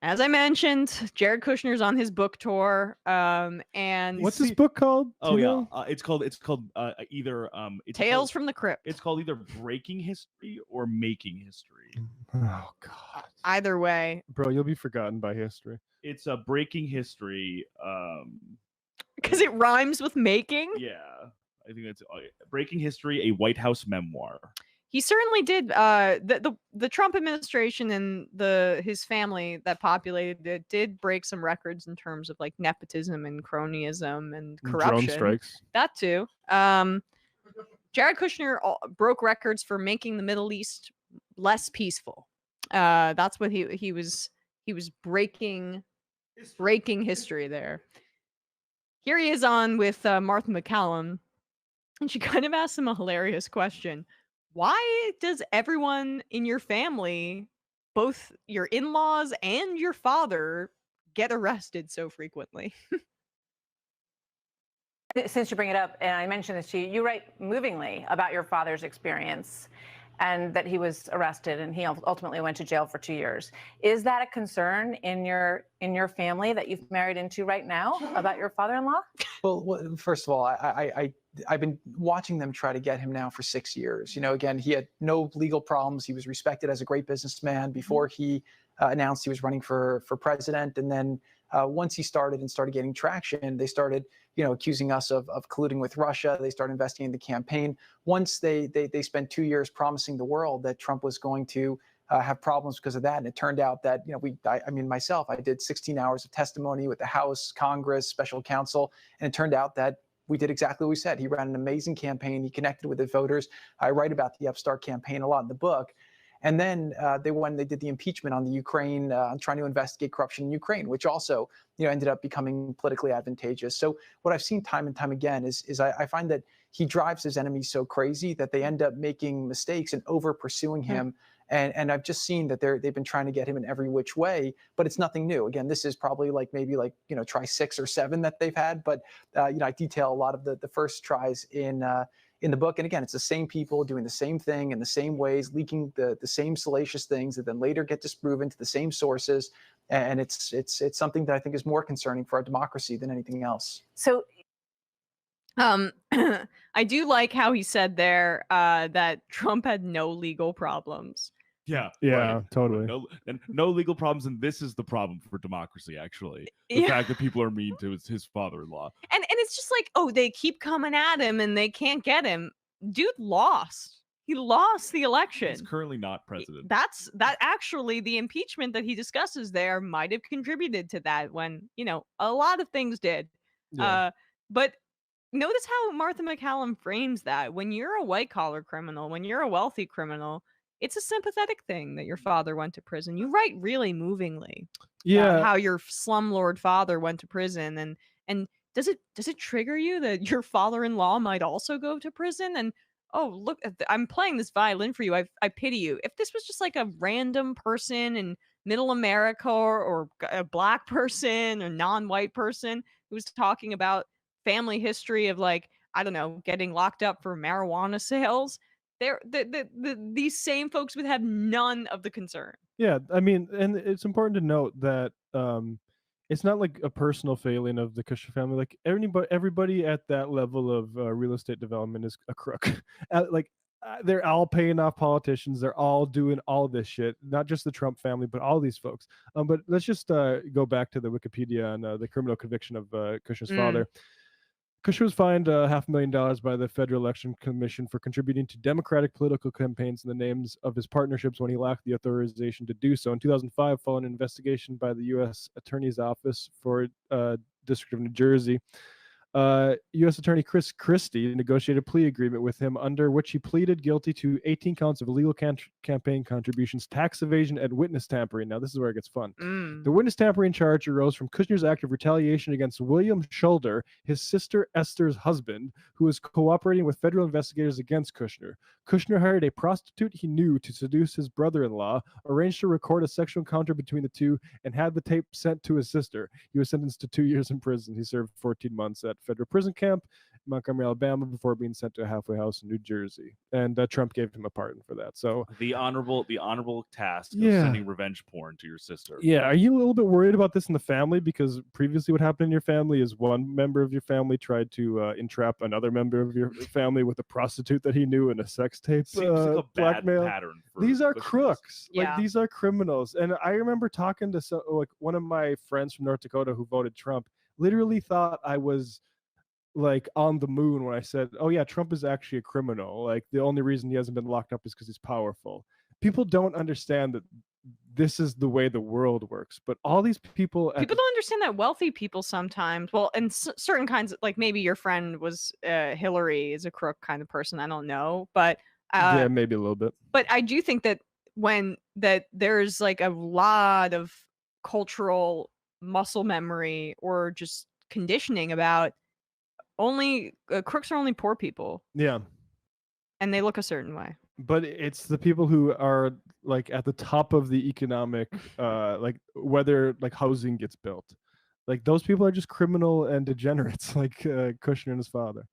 As I mentioned, Jared Kushner's on his book tour. And what's this book called? Oh yeah, it's called either Tales from the Crypt. It's called either Breaking History or Making History. Oh God. Either way, bro, you'll be forgotten by history. It's a Breaking History. Because it rhymes with making. Yeah, I think that's Breaking History, a White House memoir. He certainly did. The Trump administration and his family that populated it did break some records in terms of like nepotism and cronyism and corruption. Drone strikes. That too. Jared Kushner broke records for making the Middle East less peaceful. That's what he was breaking history there. Here he is on with Martha MacCallum, and she kind of asked him a hilarious question. Why does everyone in your family, both your in-laws and your father, get arrested so frequently? Since you bring it up, and I mentioned this to you, you write movingly about your father's experience and that he was arrested and he ultimately went to jail for 2 years. Is that a concern in your family that you've married into right now about your father-in-law? Well, first of all, I've been watching them try to get him now for 6 years. You know, again, he had no legal problems. He was respected as a great businessman before he announced he was running for president. And then once he started getting traction, they started, accusing us of colluding with Russia. They started investigating the campaign. Once they spent 2 years promising the world that Trump was going to have problems because of that. And it turned out that, myself, I did 16 hours of testimony with the House, Congress, special counsel. And it turned out that we did exactly what we said. He ran an amazing campaign. He connected with the voters. I write about the Upstart campaign a lot in the book. And then they did the impeachment on the Ukraine, on trying to investigate corruption in Ukraine, which also, ended up becoming politically advantageous. So what I've seen time and time again is I find that he drives his enemies so crazy that they end up making mistakes and over pursuing him. And I've just seen that they've been trying to get him in every which way, but it's nothing new. Again, this is probably maybe try 6 or 7 that they've had. But I detail a lot of the first tries in the book. And again, it's the same people doing the same thing in the same ways, leaking the same salacious things that then later get disproven to the same sources. And it's something that I think is more concerning for our democracy than anything else. So I do like how he said there that Trump had no legal problems. Yeah, right. Totally. No legal problems, and this is the problem for democracy. Actually, the fact that people are mean to his father-in-law, and it's just like, oh, they keep coming at him and they can't get him. Dude lost. He lost the election. He's currently not president. That actually the impeachment that he discusses there might have contributed to that. When a lot of things did, but notice how Martha MacCallum frames that. When you're a white-collar criminal, when you're a wealthy criminal, it's a sympathetic thing that your father went to prison. You write really movingly about how your slumlord father went to prison. And does it trigger you that your father-in-law might also go to prison? And, oh, look, I'm playing this violin for you. I pity you. If this was just like a random person in middle America or a black person or non-white person who was talking about family history of getting locked up for marijuana sales, these same folks would have none of the concern. Yeah, and it's important to note that it's not like a personal failing of the Kushner family. Like everybody at that level of real estate development is a crook. They're all paying off politicians. They're all doing all this shit. Not just the Trump family, but all these folks. But let's just go back to the Wikipedia on the criminal conviction of Kushner's father. Kushner was fined $500,000 by the Federal Election Commission for contributing to Democratic political campaigns in the names of his partnerships when he lacked the authorization to do so. In 2005, following an investigation by the U.S. Attorney's Office for District of New Jersey, U.S. Attorney Chris Christie negotiated a plea agreement with him under which he pleaded guilty to 18 counts of illegal campaign contributions, tax evasion, and witness tampering. Now, this is where it gets fun. The witness tampering charge arose from Kushner's act of retaliation against William Schulder, his sister Esther's husband, who was cooperating with federal investigators against Kushner. Kushner hired a prostitute he knew to seduce his brother-in-law, arranged to record a sexual encounter between the two, and had the tape sent to his sister. He was sentenced to 2 years in prison. He served 14 months at federal prison camp Montgomery, Alabama, before being sent to a halfway house in New Jersey, and Trump gave him a pardon for that. So the honorable task of Yeah. sending revenge porn to your sister. yeah, are you a little bit worried about this in the family? Because previously, what happened in your family is one member of your family tried to entrap another member of your family with a prostitute that he knew in a sex tape. Seems like a bad blackmail. pattern. For These are Kushners. crooks. Like Yeah. these are criminals. And I remember talking to like one of my friends from North Dakota who voted Trump. Literally thought I was like on the moon when I said, "Oh yeah, Trump is actually a criminal. Like the only reason he hasn't been locked up is because he's powerful." People don't understand that this is the way the world works. But all these people, People don't understand that wealthy people sometimes, well, and certain kinds of, like maybe your friend was Hillary is a crook kind of person. I don't know, but yeah, maybe a little bit. but I do think that there's like a lot of cultural muscle memory or just conditioning about only crooks are only poor people Yeah. and they look a certain way. But it's the people who are like at the top of the economic like whether like housing gets built. Like those people are just criminal and degenerates, like Kushner and his father.